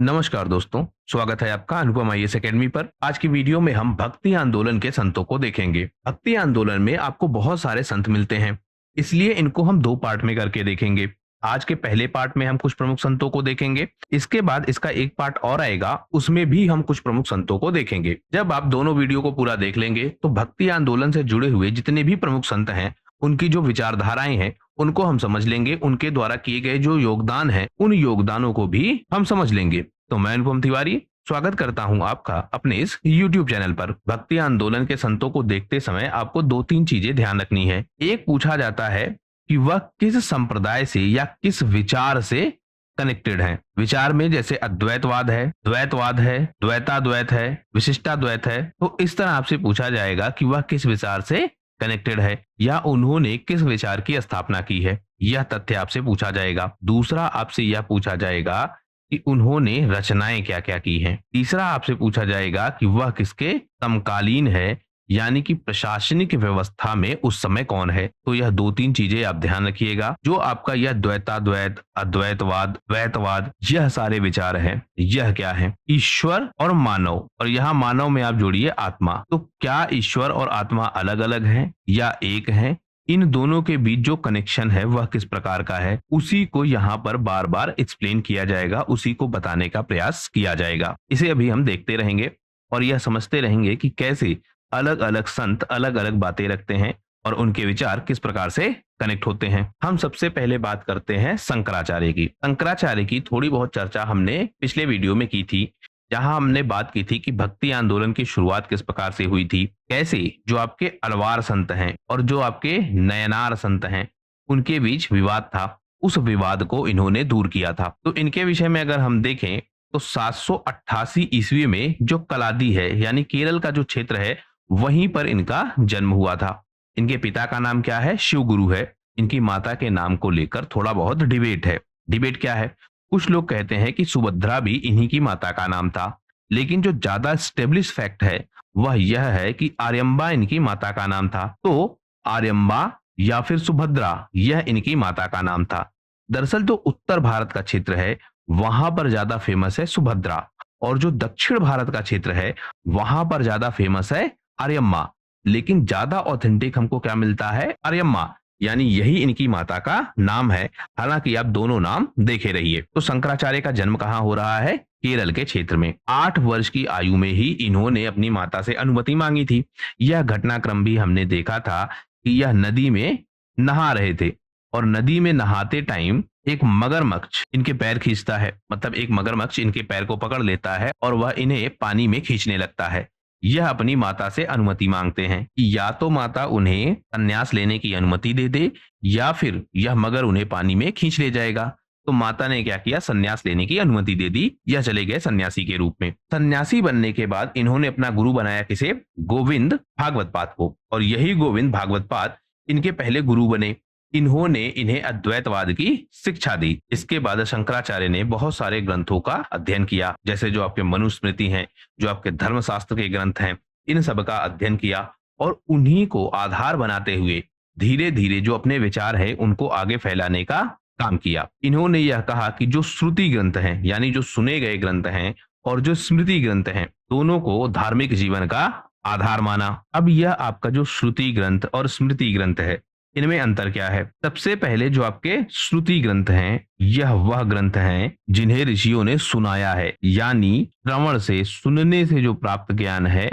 नमस्कार दोस्तों, स्वागत है आपका अनुपम आईएएस एकेडमी पर। आज की वीडियो में हम भक्ति आंदोलन के संतों को देखेंगे। भक्ति आंदोलन में आपको बहुत सारे संत मिलते हैं, इसलिए इनको हम दो पार्ट में करके देखेंगे। आज के पहले पार्ट में हम कुछ प्रमुख संतों को देखेंगे, इसके बाद इसका एक पार्ट और आएगा, उसमें भी हम कुछ प्रमुख संतों को देखेंगे। जब आप दोनों वीडियो को पूरा देख लेंगे तो भक्ति आंदोलन से जुड़े हुए जितने भी प्रमुख संत हैं, उनकी जो विचारधाराएं हैं उनको हम समझ लेंगे, उनके द्वारा किए गए जो योगदान है उन योगदानों को भी हम समझ लेंगे। तो मैं अनुपम तिवारी स्वागत करता हूं आपका अपने इस YouTube चैनल पर। भक्ति आंदोलन के संतों को देखते समय आपको दो तीन चीजें ध्यान रखनी है। एक, पूछा जाता है कि वह किस संप्रदाय से या किस विचार से कनेक्टेड है। विचार में जैसे अद्वैतवाद है, द्वैतवाद है, द्वैताद्वैत है, विशिष्टाद्वैत है, तो इस तरह आपसे पूछा जाएगा कि वह किस विचार से कनेक्टेड है या उन्होंने किस विचार की स्थापना की है, यह तथ्य आपसे पूछा जाएगा। दूसरा, आपसे यह पूछा जाएगा कि उन्होंने रचनाएं क्या क्या की हैं। तीसरा, आपसे पूछा जाएगा कि वह किसके समकालीन है, यानी कि प्रशासनिक व्यवस्था में उस समय कौन है। तो यह दो तीन चीजें आप ध्यान रखिएगा। जो आपका यह द्वैताद्वैत, अद्वैतवाद, द्वैतवाद, यह सारे विचार हैं, यह क्या है? ईश्वर और मानव, और यहाँ मानव में आप जोड़िए आत्मा। तो क्या ईश्वर और आत्मा अलग अलग हैं या एक है? इन दोनों के बीच जो कनेक्शन है वह किस प्रकार का है, उसी को यहाँ पर बार बार एक्सप्लेन किया जाएगा, उसी को बताने का प्रयास किया जाएगा। इसे अभी हम देखते रहेंगे और यह समझते रहेंगे कि कैसे अलग अलग संत अलग अलग बातें रखते हैं और उनके विचार किस प्रकार से कनेक्ट होते हैं। हम सबसे पहले बात करते हैं शंकराचार्य की। शंकराचार्य की थोड़ी बहुत चर्चा हमने पिछले वीडियो में की थी, जहां हमने बात की थी कि भक्ति आंदोलन की शुरुआत किस प्रकार से हुई थी, कैसे जो आपके अलवार संत हैं और जो आपके नयनार संत हैं उनके बीच विवाद था, उस विवाद को इन्होंने दूर किया था। तो इनके विषय में अगर हम देखें तो 788 ईस्वी में जो कलादी है यानी केरल का जो क्षेत्र है वहीं पर इनका जन्म हुआ था। इनके पिता का नाम क्या है? शिव गुरु है। इनकी माता के नाम को लेकर थोड़ा बहुत डिबेट है। डिबेट क्या है? कुछ लोग कहते हैं कि सुभद्रा भी इन्हीं की माता का नाम था, लेकिन जो ज्यादा स्टेब्लिश फैक्ट है वह यह है कि आर्यम्बा इनकी माता का नाम था। तो आर्यम्बा या फिर सुभद्रा, यह इनकी माता का नाम था। दरअसल जो उत्तर भारत का क्षेत्र है वहां पर ज्यादा फेमस है सुभद्रा, और जो दक्षिण भारत का क्षेत्र है वहां पर ज्यादा फेमस है आर्यम्मा। लेकिन ज्यादा ऑथेंटिक हमको क्या मिलता है? आर्यम्मा, यानी यही इनकी माता का नाम है। हालांकि आप दोनों नाम देखे रहिए। तो शंकराचार्य का जन्म कहाँ हो रहा है? केरल के क्षेत्र में। 8 वर्ष की आयु में ही इन्होंने अपनी माता से अनुमति मांगी थी। यह घटनाक्रम भी हमने देखा था कि यह नदी में नहा रहे थे और नदी में नहाते टाइम एक मगरमच्छ इनके पैर खींचता है, मतलब एक मगरमच्छ इनके पैर को पकड़ लेता है और वह इन्हें पानी में खींचने लगता है। यह अपनी माता से अनुमति मांगते हैं कि या तो माता उन्हें संन्यास लेने की अनुमति दे दे या फिर यह मगर उन्हें पानी में खींच ले जाएगा। तो माता ने क्या किया? संन्यास लेने की अनुमति दे दी। यह चले गए सन्यासी के रूप में। सन्यासी बनने के बाद इन्होंने अपना गुरु बनाया किसे? गोविंद भागवतपाद को, और यही गोविंद भागवतपाद इनके पहले गुरु बने। इन्होंने इन्हें अद्वैतवाद की शिक्षा दी। इसके बाद शंकराचार्य ने बहुत सारे ग्रंथों का अध्ययन किया, जैसे जो आपके मनुस्मृति हैं, जो आपके धर्मशास्त्र के ग्रंथ हैं, इन सब का अध्ययन किया और उन्हीं को आधार बनाते हुए धीरे धीरे जो अपने विचार है उनको आगे फैलाने का काम किया। इन्होंने यह कहा कि जो श्रुति ग्रंथ हैं, यानी जो सुने गए ग्रंथ हैं, और जो स्मृति ग्रंथ हैं, दोनों को धार्मिक जीवन का आधार माना। अब यह आपका जो श्रुति ग्रंथ और स्मृति ग्रंथ है, इनमें अंतर क्या है? सबसे पहले जो आपके श्रुति ग्रंथ हैं, यह वह ग्रंथ हैं जिन्हें ऋषियों ने सुनाया है, यानी श्रवण से, सुनने से जो प्राप्त ज्ञान है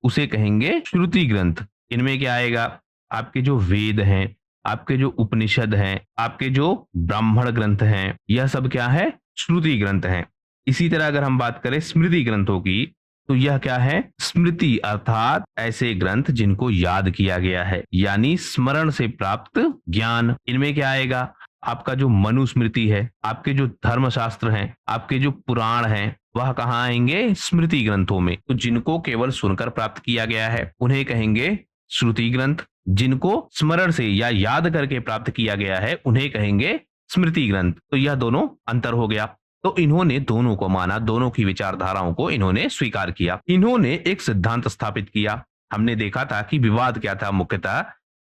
उसे कहेंगे श्रुति ग्रंथ। इनमें क्या आएगा? आपके जो वेद हैं, आपके जो उपनिषद हैं, आपके जो ब्राह्मण ग्रंथ हैं, यह सब क्या है? श्रुति ग्रंथ हैं। इसी तरह अगर हम बात करें स्मृति ग्रंथों की, तो यह क्या है? स्मृति अर्थात ऐसे ग्रंथ जिनको याद किया गया है, यानी स्मरण से प्राप्त ज्ञान। इनमें क्या आएगा? आपका जो मनुस्मृति है, आपके जो धर्मशास्त्र हैं, आपके जो पुराण हैं, वह कहाँ आएंगे? स्मृति ग्रंथों में। तो जिनको केवल सुनकर प्राप्त किया गया है उन्हें कहेंगे श्रुति ग्रंथ, जिनको स्मरण से या याद करके प्राप्त किया गया है उन्हें कहेंगे स्मृति ग्रंथ। तो यह दोनों अंतर हो गया। तो इन्होंने दोनों को माना, दोनों की विचारधाराओं को इन्होंने स्वीकार किया। इन्होंने एक सिद्धांत स्थापित किया। हमने देखा था कि विवाद क्या था मुख्यतः,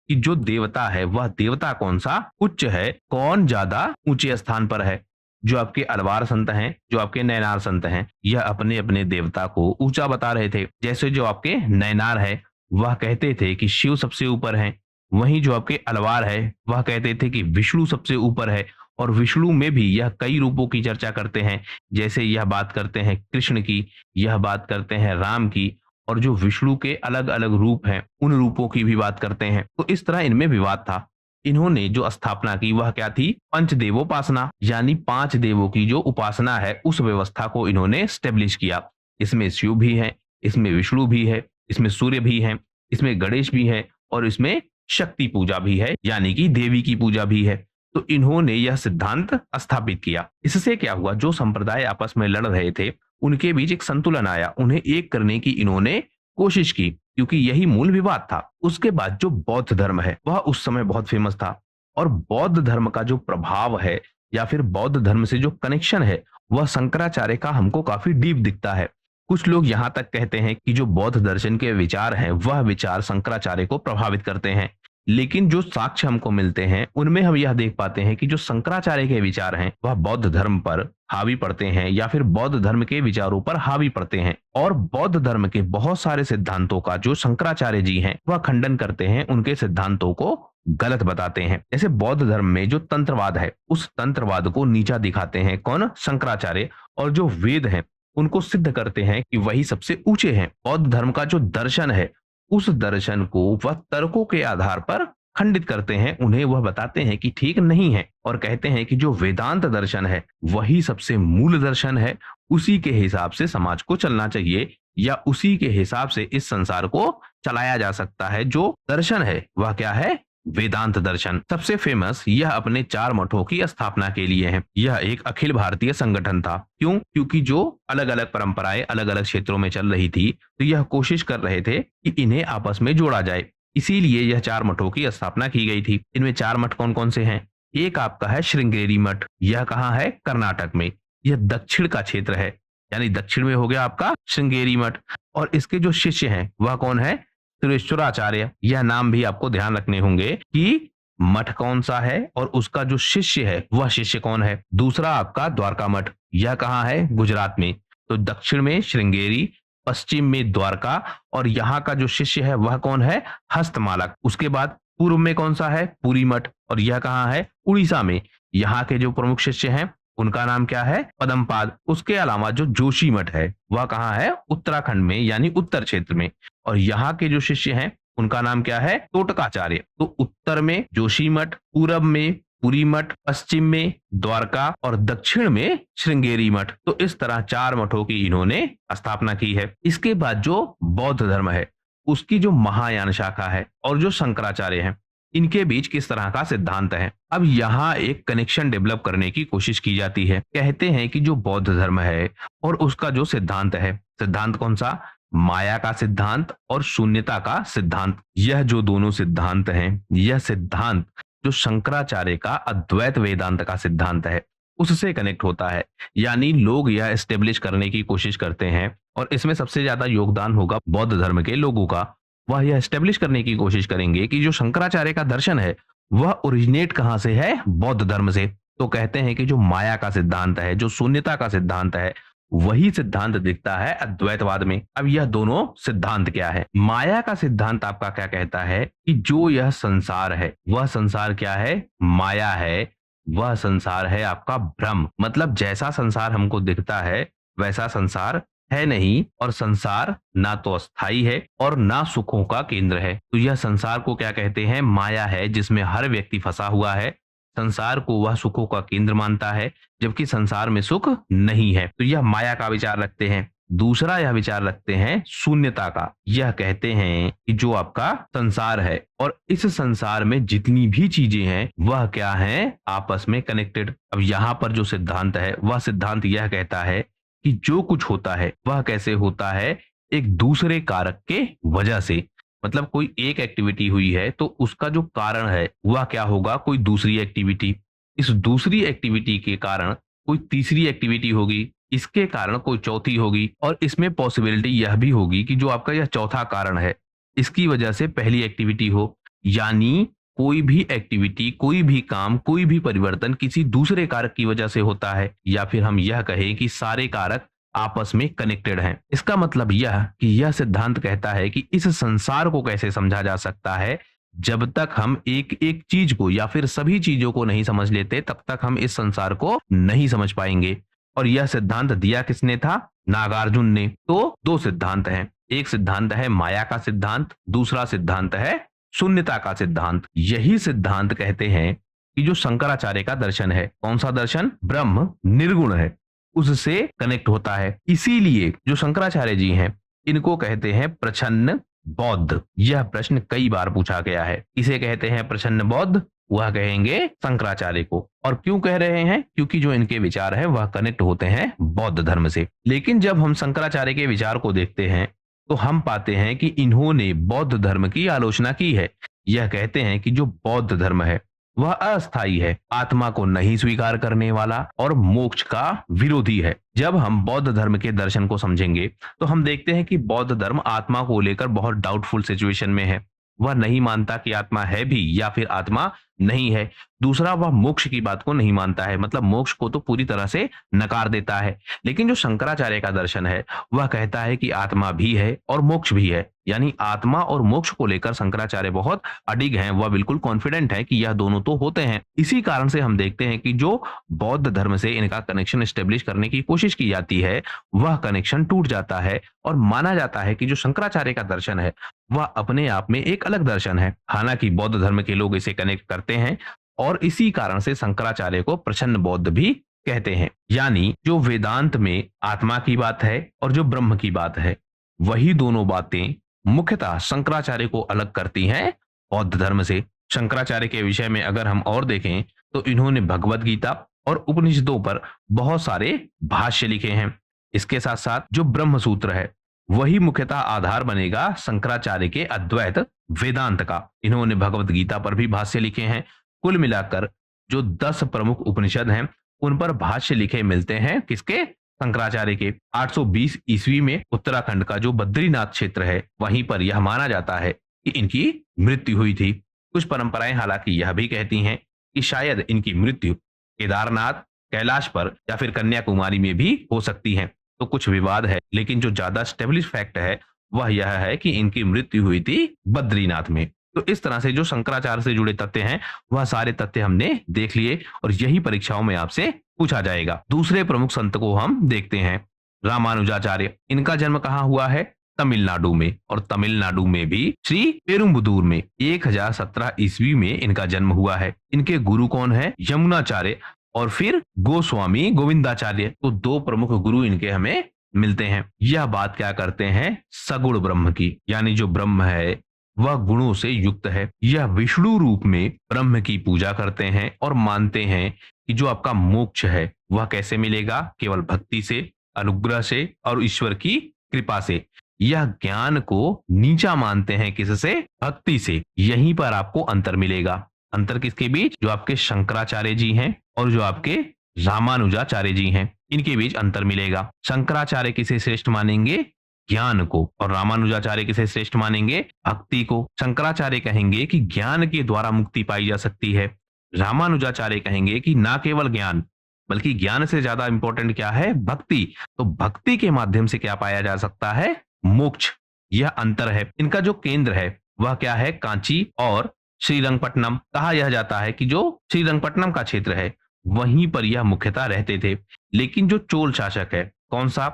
कि जो देवता है वह देवता कौन सा उच्च है, कौन ज्यादा ऊंचे स्थान पर है। जो आपके अलवार संत हैं, जो आपके नयनार संत हैं, यह अपने अपने देवता को ऊंचा बता रहे थे। जैसे जो आपके नयनार है वह कहते थे कि शिव सबसे ऊपर है, वहीं जो आपके अलवार है वह कहते थे कि विष्णु सबसे ऊपर है। और विष्णु में भी यह कई रूपों की चर्चा करते हैं, जैसे यह बात करते हैं कृष्ण की, यह बात करते हैं राम की, और जो विष्णु के अलग अलग रूप हैं उन रूपों की भी बात करते हैं। तो इस तरह इनमें विवाद था। इन्होंने जो स्थापना की वह क्या थी? पंचदेवोपासना, यानी 5 देवों की जो उपासना है उस व्यवस्था को इन्होंने स्टेब्लिश किया। इसमें शिव भी है, इसमें विष्णु भी है, इसमें सूर्य भी है, इसमें गणेश भी है, और इसमें शक्ति पूजा भी है, यानी कि देवी की पूजा भी है। तो इन्होंने यह सिद्धांत स्थापित किया। इससे क्या हुआ? जो संप्रदाय आपस में लड़ रहे थे उनके बीच एक संतुलन आया, उन्हें एक करने की इन्होंने कोशिश की, क्योंकि यही मूल विवाद था। उसके बाद जो बौद्ध धर्म है वह उस समय बहुत फेमस था, और बौद्ध धर्म का जो प्रभाव है या फिर बौद्ध धर्म से जो कनेक्शन है वह शंकराचार्य का हमको काफी डीप दिखता है। कुछ लोग यहाँ तक कहते हैं कि जो बौद्ध दर्शन के विचार हैं वह विचार शंकराचार्य को प्रभावित करते हैं, लेकिन जो साक्ष्य हमको मिलते हैं उनमें हम यह देख पाते हैं कि जो शंकराचार्य के विचार हैं वह बौद्ध धर्म पर हावी पड़ते हैं, या फिर बौद्ध धर्म के विचारों पर हावी पड़ते हैं। और बौद्ध धर्म के बहुत सारे सिद्धांतों का जो शंकराचार्य जी हैं वह खंडन करते हैं, उनके सिद्धांतों को गलत बताते हैं। जैसे बौद्ध धर्म में जो तंत्रवाद है उस तंत्रवाद को नीचा दिखाते हैं कौन? शंकराचार्य। और जो वेद हैं उनको सिद्ध करते हैं कि वही सबसे ऊंचे हैं। बौद्ध धर्म का जो दर्शन है उस दर्शन को वह तर्कों के आधार पर खंडित करते हैं, उन्हें वह बताते हैं कि ठीक नहीं है, और कहते हैं कि जो वेदांत दर्शन है वही सबसे मूल दर्शन है, उसी के हिसाब से समाज को चलना चाहिए, या उसी के हिसाब से इस संसार को चलाया जा सकता है। जो दर्शन है वह क्या है? वेदांत दर्शन। सबसे फेमस यह अपने 4 मठों की स्थापना के लिए है। यह एक अखिल भारतीय संगठन था। क्यों? क्योंकि जो अलग अलग परंपराएं अलग अलग क्षेत्रों में चल रही थी, तो यह कोशिश कर रहे थे कि इन्हें आपस में जोड़ा जाए। इसीलिए यह 4 मठों की स्थापना की गई थी। इनमें 4 मठ कौन कौन से हैं? एक आपका है श्रृंगेरी मठ। यह कहाँ है? कर्नाटक में। यह दक्षिण का क्षेत्र है, यानी दक्षिण में हो गया आपका श्रृंगेरी मठ। और इसके जो शिष्य हैं वह कौन है? सुरेश्वराचार्य। यह नाम भी आपको ध्यान रखने होंगे कि मठ कौन सा है और उसका जो शिष्य है वह शिष्य कौन है। दूसरा आपका द्वारका मठ। यह कहाँ है? गुजरात में। तो दक्षिण में श्रृंगेरी, पश्चिम में द्वारका, और यहाँ का जो शिष्य है वह कौन है? हस्तमालक। उसके बाद पूर्व में कौन सा है? पुरी मठ। और यह कहाँ है? उड़ीसा में। यहाँ के जो प्रमुख शिष्य हैं उनका नाम क्या है? पद्मपाद। उसके अलावा जो जोशी मठ है वह कहाँ है? उत्तराखंड में, यानी उत्तर क्षेत्र में। और यहाँ के जो शिष्य हैं उनका नाम क्या है? टोटकाचार्य। तो उत्तर में जोशी मठ, पूरब में पुरी मठ, पश्चिम में द्वारका, और दक्षिण में श्रृंगेरी मठ। तो इस तरह 4 मठों की इन्होंने स्थापना की है। इसके बाद जो बौद्ध धर्म है उसकी जो महायान शाखा है और जो शंकराचार्य है, इनके बीच किस तरह का सिद्धांत है। अब यहाँ एक कनेक्शन डेवलप करने की कोशिश की जाती है। कहते हैं कि जो बौद्ध धर्म है और उसका जो सिद्धांत है, सिद्धांत कौन सा? माया का सिद्धांत और शून्यता का सिद्धांत। यह जो दोनों सिद्धांत हैं, यह सिद्धांत जो शंकराचार्य का अद्वैत वेदांत का सिद्धांत है उससे कनेक्ट होता है। यानी लोग यह एस्टेब्लिश करने की कोशिश करते हैं, और इसमें सबसे ज्यादा योगदान होगा बौद्ध धर्म के लोगों का। वह यह एस्टेब्लिश करने की कोशिश करेंगे कि जो शंकराचार्य का दर्शन है वह ओरिजिनेट कहाँ से है? बौद्ध धर्म से। तो कहते हैं कि जो माया का सिद्धांत है, जो शून्यता का सिद्धांत है, वही सिद्धांत दिखता है अद्वैतवाद में। अब यह दोनों सिद्धांत क्या है? माया का सिद्धांत आपका क्या कहता है कि जो यह संसार है वह संसार क्या है? माया है। वह संसार है आपका भ्रम। मतलब जैसा संसार हमको दिखता है वैसा संसार है नहीं, और संसार ना तो अस्थाई है और ना सुखों का केंद्र है। तो यह संसार को क्या कहते हैं? माया है, जिसमें हर व्यक्ति फंसा हुआ है। संसार को वह सुखों का केंद्र मानता है, जबकि संसार में सुख नहीं है। तो यह माया का विचार रखते हैं। दूसरा यह विचार रखते हैं शून्यता का। यह कहते हैं कि जो आपका संसार है और इस संसार में जितनी भी चीजें हैं वह क्या हैं? आपस में कनेक्टेड। अब यहाँ पर जो सिद्धांत है वह सिद्धांत यह कहता है कि जो कुछ होता है वह कैसे होता है? एक दूसरे कारक के वजह से। मतलब कोई एक एक्टिविटी हुई है तो उसका जो कारण है वह क्या होगा? कोई दूसरी एक्टिविटी। इस दूसरी एक्टिविटी के कारण कोई तीसरी एक्टिविटी होगी, इसके कारण कोई चौथी होगी, और इसमें पॉसिबिलिटी यह भी होगी कि जो आपका यह चौथा कारण है इसकी वजह से पहली एक्टिविटी हो। यानी कोई भी एक्टिविटी, कोई भी काम, कोई भी परिवर्तन किसी दूसरे कारक की वजह से होता है, या फिर हम यह कहें कि सारे कारक आपस में कनेक्टेड हैं। इसका मतलब यह कि यह सिद्धांत कहता है कि इस संसार को कैसे समझा जा सकता है, जब तक हम एक एक चीज को या फिर सभी चीजों को नहीं समझ लेते, तब तक हम इस संसार को नहीं समझ पाएंगे। और यह सिद्धांत दिया किसने था? नागार्जुन ने। तो दो सिद्धांत हैं, एक सिद्धांत है माया का सिद्धांत, दूसरा सिद्धांत है शून्यता का सिद्धांत। यही सिद्धांत कहते हैं कि जो शंकराचार्य का दर्शन है, कौन सा दर्शन? ब्रह्म निर्गुण है, उससे कनेक्ट होता है। इसीलिए जो शंकराचार्य जी हैं, इनको कहते हैं प्रछन्न बौद्ध। यह प्रश्न कई बार पूछा गया है, किसे कहते हैं प्रछन्न बौद्ध? वह कहेंगे शंकराचार्य को। और क्यों कह रहे हैं? क्योंकि जो इनके विचार है वह कनेक्ट होते हैं बौद्ध धर्म से। लेकिन जब हम शंकराचार्य के विचार को देखते हैं तो हम पाते हैं कि इन्होंने बौद्ध धर्म की आलोचना की है। यह कहते हैं कि जो बौद्ध धर्म है वह अस्थायी है, आत्मा को नहीं स्वीकार करने वाला और मोक्ष का विरोधी है। जब हम बौद्ध धर्म के दर्शन को समझेंगे तो हम देखते हैं कि बौद्ध धर्म आत्मा को लेकर बहुत डाउटफुल सिचुएशन में है। वह नहीं मानता कि आत्मा है भी या फिर आत्मा नहीं है। दूसरा, वह मोक्ष की बात को नहीं मानता है, मतलब मोक्ष को तो पूरी तरह से नकार देता है। लेकिन जो शंकराचार्य का दर्शन है वह कहता है कि आत्मा भी है और मोक्ष भी है, यानी आत्मा और मोक्ष को लेकर शंकराचार्य बहुत अडिग हैं। वह बिल्कुल कॉन्फिडेंट है कि यह दोनों तो होते हैं। इसी कारण से हम देखते हैं कि जो बौद्ध धर्म से इनका कनेक्शन एस्टेब्लिश करने की कोशिश की जाती है, वह कनेक्शन टूट जाता है और माना जाता है कि जो शंकराचार्य का दर्शन है वह अपने आप में एक अलग दर्शन है। हालांकि बौद्ध धर्म के लोग इसे कनेक्ट करते हैं और इसी कारण से शंकराचार्य को प्रछन्न बौद्ध भी कहते हैं। यानी जो वेदांत में आत्मा की बात है और जो ब्रह्म की बात है, वही दोनों बातें मुख्यतः शंकराचार्य को अलग करती हैं बौद्ध धर्म से। शंकराचार्य के विषय में अगर हम और देखें तो इन्होंने भगवत गीता और उपनिषदों पर बहुत सारे भाष्य लिखे हैं। इसके साथ साथ जो ब्रह्म सूत्र है वही मुख्यतः आधार बनेगा शंकराचार्य के अद्वैत वेदांत का। इन्होंने भगवत गीता पर भी भाष्य लिखे हैं। कुल मिलाकर जो 10 प्रमुख उपनिषद हैं उन पर भाष्य लिखे मिलते हैं किसके? शंकराचार्य के। 820 ईस्वी में उत्तराखंड का जो बद्रीनाथ क्षेत्र है वहीं पर यह माना जाता है कि इनकी मृत्यु हुई थी। कुछ परंपराएं हालांकि यह भी कहती हैं कि शायद इनकी मृत्यु केदारनाथ, कैलाश पर या फिर कन्याकुमारी में भी हो सकती है। तो कुछ विवाद है, लेकिन जो ज्यादा स्टेब्लिश फैक्ट है वह यह है कि इनकी मृत्यु हुई थी बद्रीनाथ में। तो इस तरह से जो शंकराचार्य से जुड़े तथ्य हैं वह सारे तथ्य हमने देख लिए और यही परीक्षाओं में आपसे पूछा जाएगा। दूसरे प्रमुख संत को हम देखते हैं, रामानुजाचार्य। इनका जन्म कहाँ हुआ है? तमिलनाडु में। और तमिलनाडु में भी श्री पेरुम्बदूर में 1017 ईस्वी में इनका जन्म हुआ है। इनके गुरु कौन है? यमुनाचार्य और फिर गोस्वामी गोविंदाचार्य। तो दो प्रमुख गुरु इनके हमें मिलते हैं। यह बात क्या करते हैं? सगुण ब्रह्म की, यानी जो ब्रह्म है वह गुणों से युक्त है। यह विष्णु रूप में ब्रह्म की पूजा करते हैं और मानते हैं कि जो आपका मोक्ष है वह कैसे मिलेगा? केवल भक्ति से, अनुग्रह से और ईश्वर की कृपा से। यह ज्ञान को नीचा मानते हैं किससे? भक्ति से। यहीं पर आपको अंतर मिलेगा। अंतर किसके बीच? जो आपके शंकराचार्य जी हैं और जो आपके रामानुजाचार्य जी हैं, इनके बीच अंतर मिलेगा। शंकराचार्य किसे श्रेष्ठ मानेंगे? ज्ञान को। और रामानुजाचार्य किसे श्रेष्ठ मानेंगे? भक्ति को। शंकराचार्य कहेंगे कि ज्ञान के द्वारा मुक्ति पाई जा सकती है। रामानुजाचार्य कहेंगे कि ना केवल ज्ञान बल्कि ज्ञान से ज्यादा इंपॉर्टेंट क्या है? भक्ति। तो भक्ति के माध्यम से क्या पाया जा सकता है? मोक्ष। यह अंतर है। इनका जो केंद्र है वह क्या है? कांची और श्रीरंगपट्टनम। कहा यह जाता है कि जो श्रीरंगपट्टनम का क्षेत्र है वहीं पर यह मुख्यतः रहते थे। लेकिन जो चोल शासक है, कौन सा?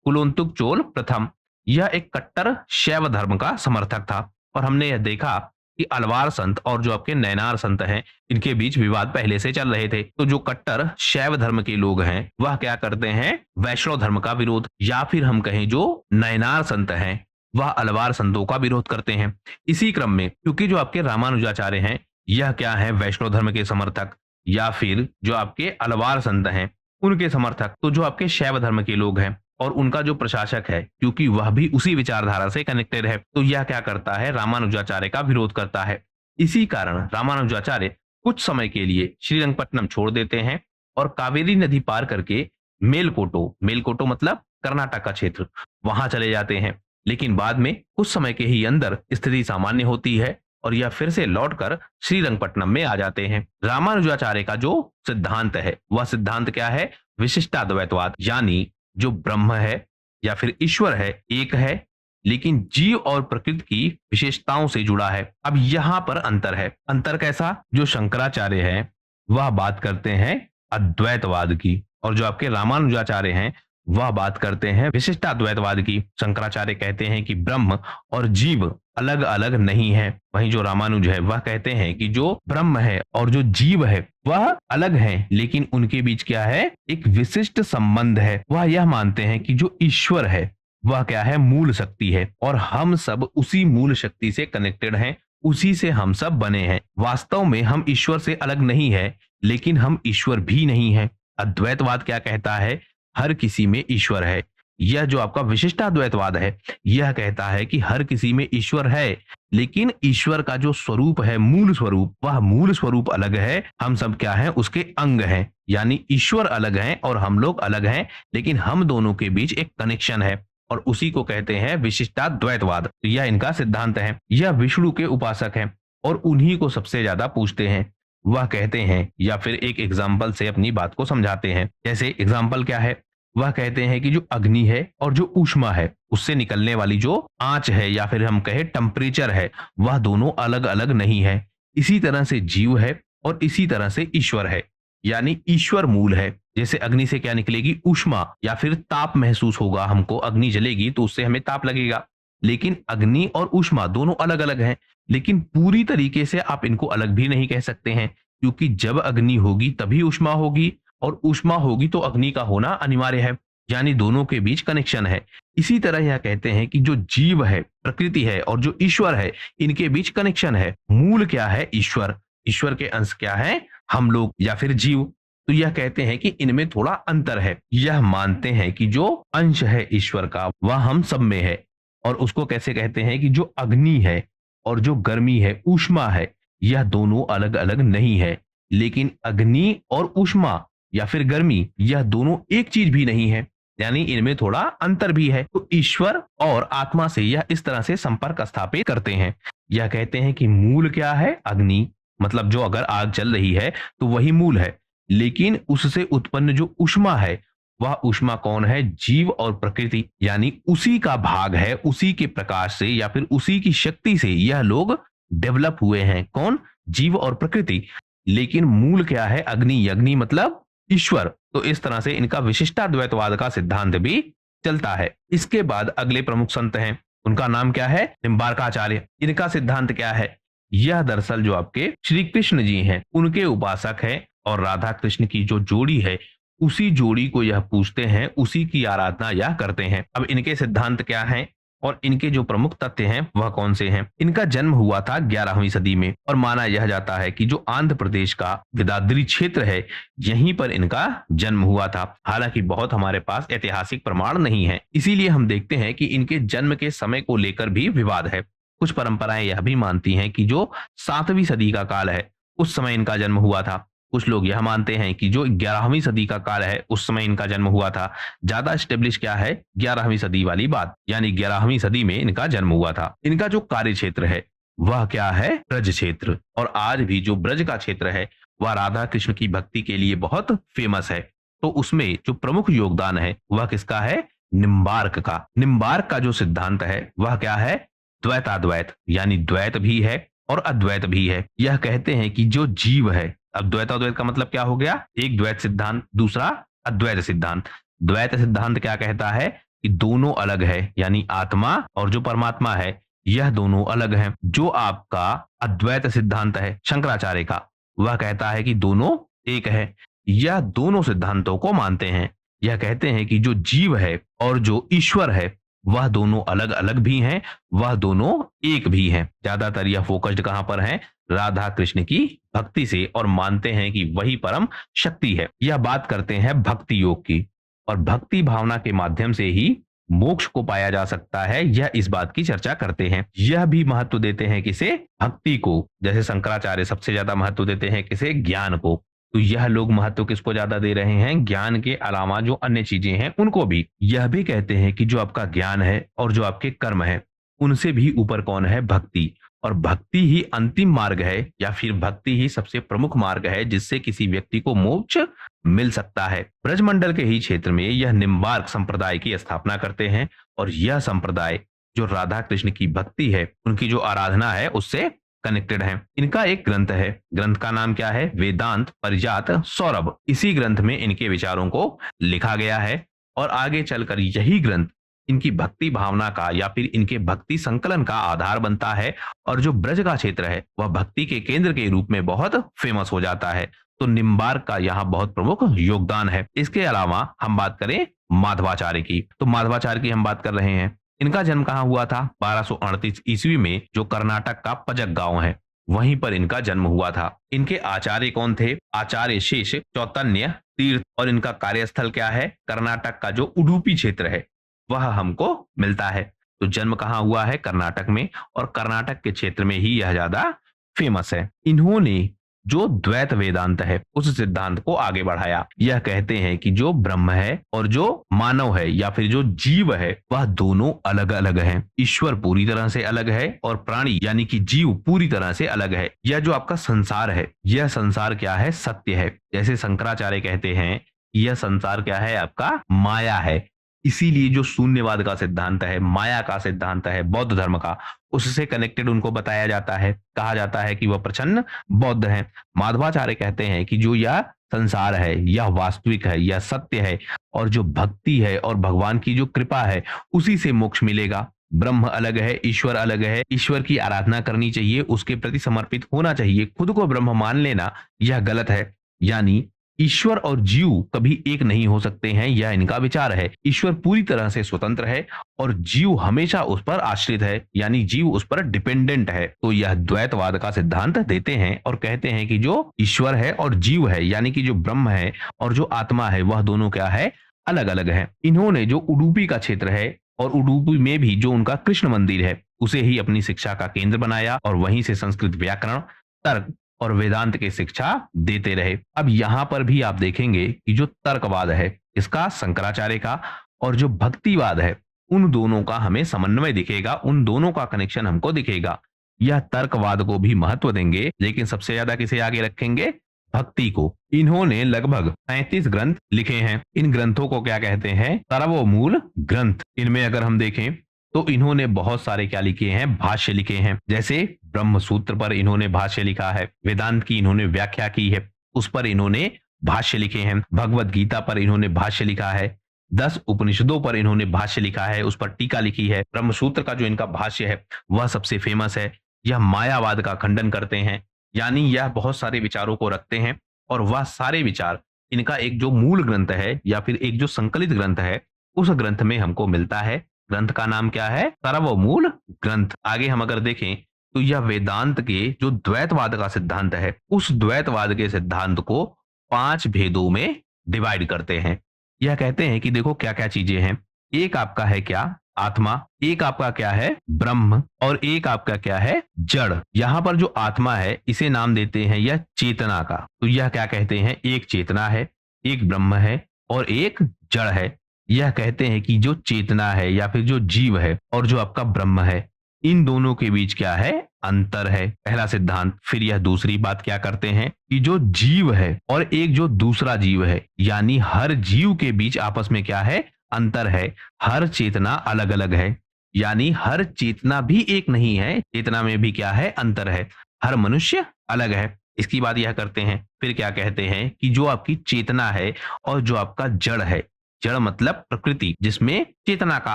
कुलोत्तुंग चोल प्रथम, यह एक कट्टर शैव धर्म का समर्थक था। और हमने यह देखा कि अलवार संत और जो आपके नयनार संत हैं इनके बीच विवाद पहले से चल रहे थे। तो जो कट्टर शैव धर्म के लोग हैं वह क्या करते हैं? वैष्णव धर्म का विरोध, या फिर हम कहें जो नयनार संत हैं वह अलवार संतों का विरोध करते हैं। इसी क्रम में क्योंकि जो आपके रामानुजाचार्य हैं यह क्या है? वैष्णव धर्म के समर्थक, या फिर जो आपके अलवार संत हैं उनके समर्थक। तो जो आपके शैव धर्म के लोग हैं और उनका जो प्रशासक है, क्योंकि वह भी उसी विचारधारा से कनेक्टेड है, तो यह क्या करता है? रामानुजाचार्य का विरोध करता है। इसी कारण रामानुजाचार्य कुछ समय के लिए श्रीरंगपट्टनम छोड़ देते हैं और कावेरी नदी पार करके मेलकोटो, मेलकोटो मतलब कर्नाटक का क्षेत्र, वहां चले जाते हैं। लेकिन बाद में कुछ समय के ही अंदर स्थिति सामान्य होती है और यह फिर से लौटकर श्रीरंगपट्टनम में आ जाते हैं। रामानुजाचार्य का जो सिद्धांत है वह सिद्धांत क्या है? विशिष्टाद्वैतवाद, यानी जो ब्रह्म है या फिर ईश्वर है एक है, लेकिन जीव और प्रकृति की विशेषताओं से जुड़ा है। अब यहाँ पर अंतर है। अंतर कैसा? जो शंकराचार्य है वह बात करते हैं अद्वैतवाद की, और जो आपके रामानुजाचार्य हैं वह बात करते हैं विशिष्टाद्वैतवाद की। शंकराचार्य कहते हैं कि ब्रह्म और जीव अलग अलग नहीं है, वहीं जो रामानुज है वह कहते हैं कि जो ब्रह्म है और जो जीव है वह अलग है, लेकिन उनके बीच क्या है? एक विशिष्ट संबंध है। वह यह मानते हैं कि जो ईश्वर है वह क्या है? मूल शक्ति है, और हम सब उसी मूल शक्ति से कनेक्टेड हैं, उसी से हम सब बने हैं। वास्तव में हम ईश्वर से अलग नहीं है, लेकिन हम ईश्वर भी नहीं है। अद्वैतवाद क्या कहता है? हर किसी में ईश्वर है। यह जो आपका विशिष्टाद्वैतवाद है यह कहता है कि हर किसी में ईश्वर है, लेकिन ईश्वर का जो स्वरूप है, मूल स्वरूप, वह मूल स्वरूप अलग है। हम सब क्या है? उसके अंग हैं, यानी ईश्वर अलग हैं और हम लोग अलग हैं, लेकिन हम दोनों के बीच एक कनेक्शन है, और उसी को कहते हैं विशिष्टाद्वैतवाद। तो यह इनका सिद्धांत है। यह विष्णु के उपासक हैं और उन्हीं को सबसे ज्यादा पूजते हैं। वह कहते हैं, या फिर एक एग्जाम्पल से अपनी बात को समझाते हैं। जैसे एग्जाम्पल क्या है? वह कहते हैं कि जो अग्नि है और जो ऊष्मा है, उससे निकलने वाली जो आंच है या फिर हम कहें टेम्परेचर है, वह दोनों अलग अलग नहीं है। इसी तरह से जीव है और इसी तरह से ईश्वर है, यानी ईश्वर मूल है। जैसे अग्नि से क्या निकलेगी? ऊष्मा, या फिर ताप महसूस होगा हमको। अग्नि जलेगी तो उससे हमें ताप लगेगा, लेकिन अग्नि और ऊष्मा दोनों अलग अलग हैं। लेकिन पूरी तरीके से आप इनको अलग भी नहीं कह सकते हैं, क्योंकि जब अग्नि होगी तभी ऊष्मा होगी, और ऊष्मा होगी तो अग्नि का होना अनिवार्य है, यानी दोनों के बीच कनेक्शन है। इसी तरह यह कहते हैं कि जो जीव है, प्रकृति है, और जो ईश्वर है, इनके बीच कनेक्शन है। मूल क्या है? ईश्वर। ईश्वर के अंश क्या है? हम लोग या फिर जीव। तो यह कहते हैं कि इनमें थोड़ा अंतर है। यह मानते हैं कि जो अंश है ईश्वर का वह हम सब में है, और उसको कैसे कहते हैं कि जो अग्नि है और जो गर्मी है, ऊष्मा है, यह दोनों अलग अलग नहीं है, लेकिन अग्नि और ऊष्मा या फिर गर्मी, यह दोनों एक चीज भी नहीं है, यानी इनमें थोड़ा अंतर भी है। तो ईश्वर और आत्मा से यह इस तरह से संपर्क स्थापित करते हैं। यह कहते हैं कि मूल क्या है? अग्नि, मतलब जो अगर आग जल रही है तो वही मूल है, लेकिन उससे उत्पन्न जो ऊष्मा है, वह ऊष्मा कौन है? जीव और प्रकृति, यानी उसी का भाग है। उसी के प्रकाश से या फिर उसी की शक्ति से यह लोग डेवलप हुए हैं। कौन? जीव और प्रकृति। लेकिन मूल क्या है? अग्नि। अग्नि मतलब ईश्वर। तो इस तरह से इनका विशिष्टाद्वैतवाद का सिद्धांत भी चलता है। इसके बाद अगले प्रमुख संत हैं, उनका नाम क्या है? निम्बार्काचार्य। इनका सिद्धांत क्या है? यह दरअसल जो आपके श्री कृष्ण जी हैं उनके उपासक हैं, और राधा कृष्ण की जो जोड़ी है उसी जोड़ी को यह पूजते हैं, उसी की आराधना यह करते हैं। अब इनके सिद्धांत क्या हैं और इनके जो प्रमुख तथ्य हैं वह कौन से हैं? इनका जन्म हुआ था 11वीं सदी में, और माना यह जाता है कि जो आंध्र प्रदेश का गिदाद्री क्षेत्र है यहीं पर इनका जन्म हुआ था। हालांकि बहुत हमारे पास ऐतिहासिक प्रमाण नहीं है, इसीलिए हम देखते हैं कि इनके जन्म के समय को लेकर भी विवाद है। कुछ परंपराएं यह भी मानती हैं कि जो 7वीं सदी का काल है उस समय इनका जन्म हुआ था। कुछ लोग यह मानते हैं कि जो 11वीं सदी का काल है उस समय इनका जन्म हुआ था। ज्यादा स्टेब्लिश क्या है? 11वीं सदी वाली बात, यानी 11वीं सदी में इनका जन्म हुआ था। इनका जो कार्य क्षेत्र है वह क्या है? ब्रज क्षेत्र। और आज भी जो ब्रज का क्षेत्र है वह राधा कृष्ण की भक्ति के लिए बहुत फेमस है। तो उसमें जो प्रमुख योगदान है वह किसका है? निम्बार्क का। निम्बार्क का जो सिद्धांत है वह क्या है? द्वैताद्वैत, यानी द्वैत भी है और अद्वैत भी है। यह कहते हैं कि जो जीव है, अब द्वैताद्वैत का मतलब क्या हो गया? एक द्वैत सिद्धांत, दूसरा अद्वैत सिद्धांत। द्वैत सिद्धांत क्या कहता है कि दोनों अलग है, यानी आत्मा और जो परमात्मा है यह दोनों अलग हैं। जो आपका अद्वैत सिद्धांत है शंकराचार्य का, वह कहता है कि दोनों एक है। यह दोनों सिद्धांतों को मानते हैं। यह कहते हैं कि जो जीव है और जो ईश्वर है वह दोनों अलग अलग भी हैं, वह दोनों एक भी हैं। ज्यादातर यह फोकस्ड कहां पर है? राधा कृष्ण की भक्ति से, और मानते हैं कि वही परम शक्ति है। यह बात करते हैं भक्ति योग की, और भक्ति भावना के माध्यम से ही मोक्ष को पाया जा सकता है, यह इस बात की चर्चा करते हैं। यह भी महत्व देते हैं किसे? भक्ति को। जैसे शंकराचार्य सबसे ज्यादा महत्व देते हैं किसे? ज्ञान को। तो यह लोग महत्व किसको ज्यादा दे रहे हैं? ज्ञान के अलावा जो अन्य चीजें हैं उनको भी। यह भी कहते हैं कि जो आपका ज्ञान है और जो आपके कर्म है उनसे भी ऊपर कौन है? भक्ति। और भक्ति ही अंतिम मार्ग है या फिर भक्ति ही सबसे प्रमुख मार्ग है जिससे किसी व्यक्ति को मोक्ष मिल सकता है। ब्रजमंडल के ही क्षेत्र में यह निम्बार्क संप्रदाय की स्थापना करते हैं और यह संप्रदाय जो राधा कृष्ण की भक्ति है, उनकी जो आराधना है, उससे कनेक्टेड है। इनका एक ग्रंथ है, ग्रंथ का नाम क्या है? वेदांत परिजात सौरभ। इसी ग्रंथ में इनके विचारों को लिखा गया है और आगे चलकर यही ग्रंथ इनकी भक्ति भावना का या फिर इनके भक्ति संकलन का आधार बनता है और जो ब्रज का क्षेत्र है वह भक्ति के केंद्र के रूप में बहुत फेमस हो जाता है। तो निम्बार्क का यहाँ बहुत प्रमुख योगदान है। इसके अलावा हम बात करें माधवाचार्य की, तो माधवाचार्य की हम बात कर रहे हैं। इनका जन्म कहाँ हुआ था? 1238 ईस्वी में, जो कर्नाटक का पजक गांव है, वहीं पर इनका जन्म हुआ था। इनके आचार्य कौन थे? आचार्य शेष चैतन्य तीर्थ। और इनका कार्यस्थल क्या है? कर्नाटक का जो उडुपी क्षेत्र है वह हमको मिलता है। तो जन्म कहाँ हुआ है? कर्नाटक में, और कर्नाटक के क्षेत्र में ही यह ज्यादा फेमस है। इन्होंने जो द्वैत वेदांत है उस सिद्धांत को आगे बढ़ाया। यह कहते हैं कि जो ब्रह्म है और जो मानव है या फिर जो जीव है वह दोनों अलग अलग हैं। ईश्वर पूरी तरह से अलग है और प्राणी यानी कि जीव पूरी तरह से अलग है। यह जो आपका संसार है, यह संसार क्या है? सत्य है। जैसे शंकराचार्य कहते हैं यह संसार क्या है? आपका माया है। इसीलिए जो शून्यवाद का सिद्धांत है, माया का सिद्धांत है बौद्ध धर्म का, उससे कनेक्टेड उनको बताया जाता है। कहा जाता है कि वह प्रचंड बौद्ध हैं। माधवाचार्य कहते हैं कि जो यह संसार है यह वास्तविक है, यह सत्य है, और जो भक्ति है और भगवान की जो कृपा है उसी से मोक्ष मिलेगा। ब्रह्म अलग है, ईश्वर अलग है। ईश्वर की आराधना करनी चाहिए, उसके प्रति समर्पित होना चाहिए। खुद को ब्रह्म मान लेना यह गलत है। यानी ईश्वर और जीव कभी एक नहीं हो सकते हैं, यह इनका विचार है। ईश्वर पूरी तरह से स्वतंत्र है और जीव हमेशा उस पर आश्रित है, यानी जीव उस पर डिपेंडेंट है। तो यह द्वैतवाद का सिद्धांत देते हैं और कहते हैं कि जो ईश्वर है और जीव है, यानी कि जो ब्रह्म है और जो आत्मा है, वह दोनों क्या है? अलग अलग है। इन्होंने जो उडुपी का क्षेत्र है और उडुपी में भी जो उनका कृष्ण मंदिर है उसे ही अपनी शिक्षा का केंद्र बनाया और वहीं से संस्कृत व्याकरण, तर्क और वेदांत की शिक्षा देते रहे। अब यहां पर भी आप देखेंगे कि जो तर्कवाद है इसका, शंकराचार्य का, और जो भक्तिवाद है, उन दोनों का हमें समन्वय दिखेगा, उन दोनों का कनेक्शन हमको दिखेगा। यह तर्कवाद को भी महत्व देंगे, लेकिन सबसे ज्यादा किसे आगे रखेंगे? भक्ति को। इन्होंने लगभग 35 ग्रंथ लिखे हैं। इन ग्रंथों को क्या कहते हैं? सर्वमूल ग्रंथ। इनमें अगर हम देखें तो इन्होंने बहुत सारे क्या लिखे हैं? भाष्य लिखे हैं। जैसे ब्रह्म सूत्र पर इन्होंने भाष्य लिखा है, वेदांत की इन्होंने व्याख्या की है, उस पर इन्होंने भाष्य लिखे हैं। भगवत गीता पर इन्होंने भाष्य लिखा है। 10 उपनिषदों पर इन्होंने भाष्य लिखा है, उस पर टीका लिखी है। ब्रह्म सूत्र का जो इनका भाष्य है वह सबसे फेमस है। यह मायावाद का खंडन करते हैं, यानी यह बहुत सारे विचारों को रखते हैं और वह सारे विचार इनका एक जो मूल ग्रंथ है या फिर एक जो संकलित ग्रंथ है उस ग्रंथ में हमको मिलता है। ग्रंथ का नाम क्या है? सर्वमूल ग्रंथ। आगे हम अगर देखें तो यह वेदांत के जो द्वैतवाद का सिद्धांत है उस द्वैतवाद के सिद्धांत को 5 भेदों में डिवाइड करते हैं। यह कहते हैं कि देखो क्या क्या चीजें हैं। एक आपका है क्या? आत्मा। एक आपका क्या है? ब्रह्म। और एक आपका क्या है? जड़। यहाँ पर जो आत्मा है इसे नाम देते हैं यह चेतना का। तो यह क्या कहते हैं? एक चेतना है, एक ब्रह्म है और एक जड़ है। यह कहते हैं कि जो चेतना है या फिर जो जीव है और जो आपका ब्रह्म है, इन दोनों के बीच क्या है? अंतर है। पहला सिद्धांत। फिर यह दूसरी बात क्या करते हैं कि जो जीव है और एक जो दूसरा जीव है, यानी हर जीव के बीच आपस में क्या है? अंतर है। हर चेतना अलग अलग है, यानी हर चेतना भी एक नहीं है, चेतना में भी क्या है? अंतर है। हर मनुष्य अलग है। इसकी बात यह करते हैं। फिर क्या कहते हैं कि जो आपकी चेतना है और जो आपका जड़ है, जड़ मतलब प्रकृति जिसमें चेतना का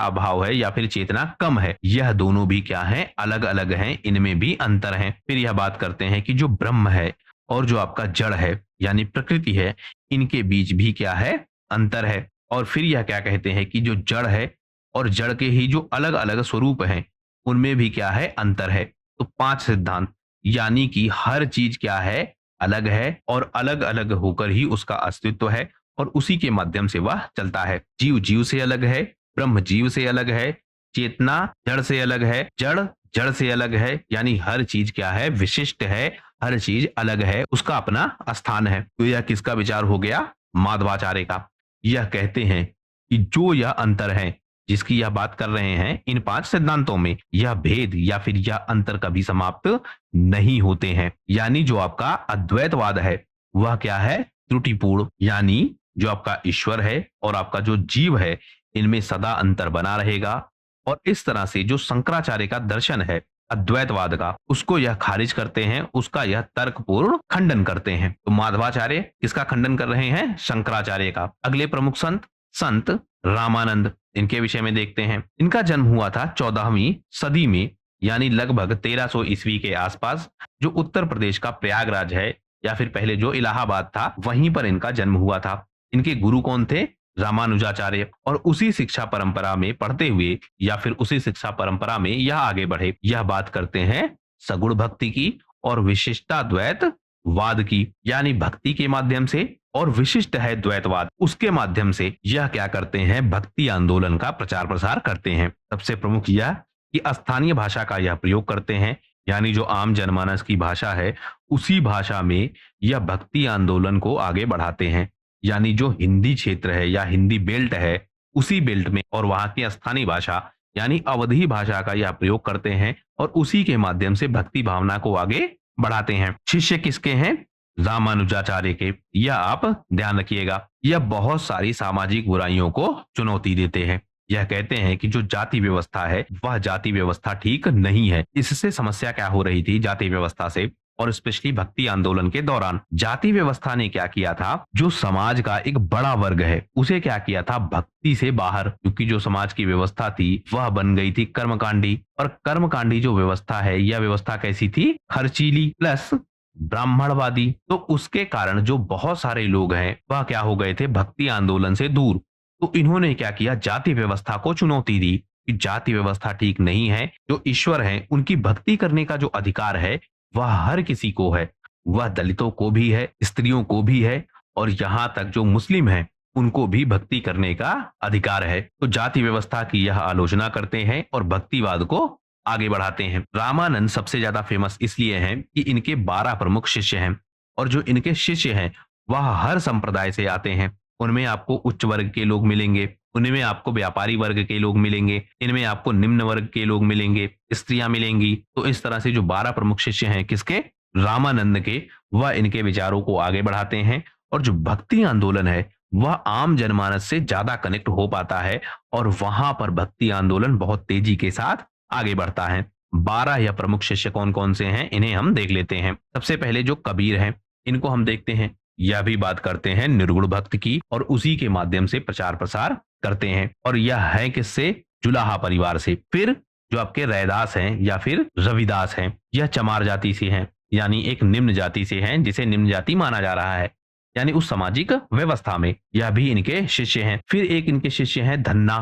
अभाव है या फिर चेतना कम है, यह दोनों भी क्या है? अलग अलग हैं, इनमें भी अंतर है। फिर यह बात करते हैं कि जो ब्रह्म है और जो आपका जड़ है यानी प्रकृति है, इनके बीच भी क्या है? अंतर है। और फिर यह क्या कहते हैं कि जो जड़ है और जड़ के ही जो अलग अलग स्वरूप हैं उनमें भी क्या है? अंतर है। तो 5 सिद्धांत, यानी कि हर चीज क्या है? अलग है और अलग अलग होकर ही उसका अस्तित्व है और उसी के माध्यम से वह चलता है। जीव जीव से अलग है, ब्रह्म जीव से अलग है, चेतना जड़ से अलग है, जड़ जड़ से अलग है, यानी हर चीज क्या है? विशिष्ट है, हर चीज अलग है, उसका अपना स्थान है। तो यह किसका विचार हो गया? माधवाचार्य का। यह कहते हैं कि जो यह अंतर है जिसकी यह बात कर रहे हैं, इन 5 सिद्धांतों में यह भेद या फिर यह अंतर कभी समाप्त नहीं होते हैं। यानी जो आपका अद्वैतवाद है वह क्या है, त्रुटिपूर्ण, यानी जो आपका ईश्वर है और आपका जो जीव है इनमें सदा अंतर बना रहेगा। और इस तरह से जो शंकराचार्य का दर्शन है अद्वैतवाद का, उसको यह खारिज करते हैं, उसका यह तर्कपूर्ण खंडन करते हैं। तो माधवाचार्य किसका खंडन कर रहे हैं, शंकराचार्य का। अगले प्रमुख संत रामानंद, इनके विषय में देखते हैं। इनका जन्म हुआ था 14वीं सदी में, यानी लगभग 1300 ईस्वी के आसपास, जो उत्तर प्रदेश का प्रयागराज है या फिर पहले जो इलाहाबाद था वहीं पर इनका जन्म हुआ था। इनके गुरु कौन थे, रामानुजाचार्य। और उसी शिक्षा परंपरा में पढ़ते हुए या फिर उसी शिक्षा परंपरा में यह आगे बढ़े। यह बात करते हैं सगुण भक्ति की और विशिष्टाद्वैत वाद की, यानी भक्ति के माध्यम से और विशिष्ट है द्वैतवाद, उसके माध्यम से यह क्या करते हैं, भक्ति आंदोलन का प्रचार प्रसार करते हैं। सबसे प्रमुख यह कि स्थानीय भाषा का यह प्रयोग करते हैं, यानी जो आम जनमानस की भाषा है उसी भाषा में यह भक्ति आंदोलन को आगे बढ़ाते हैं। यानी जो हिंदी क्षेत्र है या हिंदी बेल्ट है उसी बेल्ट में और वहां की स्थानीय भाषा यानी अवधी भाषा का यह प्रयोग करते हैं और उसी के माध्यम से भक्ति भावना को आगे बढ़ाते हैं। शिष्य किसके हैं, रामानुजाचार्य के। यह आप ध्यान रखिएगा। यह बहुत सारी सामाजिक बुराइयों को चुनौती देते हैं। यह कहते हैं कि जो जाति व्यवस्था है वह जाति व्यवस्था ठीक नहीं है। इससे समस्या क्या हो रही थी जाति व्यवस्था से, और स्पेशली भक्ति आंदोलन के दौरान जाति व्यवस्था ने क्या किया था, जो समाज का एक बड़ा वर्ग है उसे क्या किया था, भक्ति से बाहर, क्योंकि जो समाज की व्यवस्था थी वह बन गई थी कर्मकांडी। और कर्मकांडी जो व्यवस्था है यह व्यवस्था कैसी थी, खर्चीली प्लस ब्राह्मणवादी। तो उसके कारण जो बहुत सारे लोग हैं वह क्या हो गए थे, भक्ति आंदोलन से दूर। तो इन्होंने क्या किया, जाति व्यवस्था को चुनौती दी कि जाति व्यवस्था ठीक नहीं है, जो ईश्वर है उनकी भक्ति करने का जो अधिकार है वह हर किसी को है, वह दलितों को भी है, स्त्रियों को भी है, और यहाँ तक जो मुस्लिम हैं उनको भी भक्ति करने का अधिकार है। तो जाति व्यवस्था की यह आलोचना करते हैं और भक्तिवाद को आगे बढ़ाते हैं। रामानंद सबसे ज्यादा फेमस इसलिए हैं कि इनके 12 प्रमुख शिष्य हैं, और जो इनके शिष्य हैं वह हर संप्रदाय से आते हैं। उनमें आपको उच्च वर्ग के लोग मिलेंगे, उनमें आपको व्यापारी वर्ग के लोग मिलेंगे, इनमें आपको निम्न वर्ग के लोग मिलेंगे, स्त्रियां मिलेंगी। तो इस तरह से जो 12 प्रमुख शिष्य हैं किसके, रामानंद के, वह इनके विचारों को आगे बढ़ाते हैं। और जो भक्ति आंदोलन है वह आम जनमानस से ज्यादा कनेक्ट हो पाता है और वहां पर भक्ति आंदोलन बहुत तेजी के साथ आगे बढ़ता है। 12 या प्रमुख शिष्य कौन कौन से हैं इन्हें हम देख लेते हैं। सबसे पहले जो कबीर हैं इनको हम देखते हैं। यह भी बात करते हैं निर्गुण भक्त की और उसी के माध्यम से प्रचार प्रसार करते हैं, और यह है किससे, जुलाहा परिवार से। फिर जो आपके रैदास हैं या फिर रविदास हैं, यह चमार जाति से हैं, यानी एक निम्न जाति से हैं जिसे निम्न जाति माना जा रहा है, यानी उस सामाजिक व्यवस्था में यह भी इनके शिष्य हैं। फिर एक इनके शिष्य हैं धन्ना।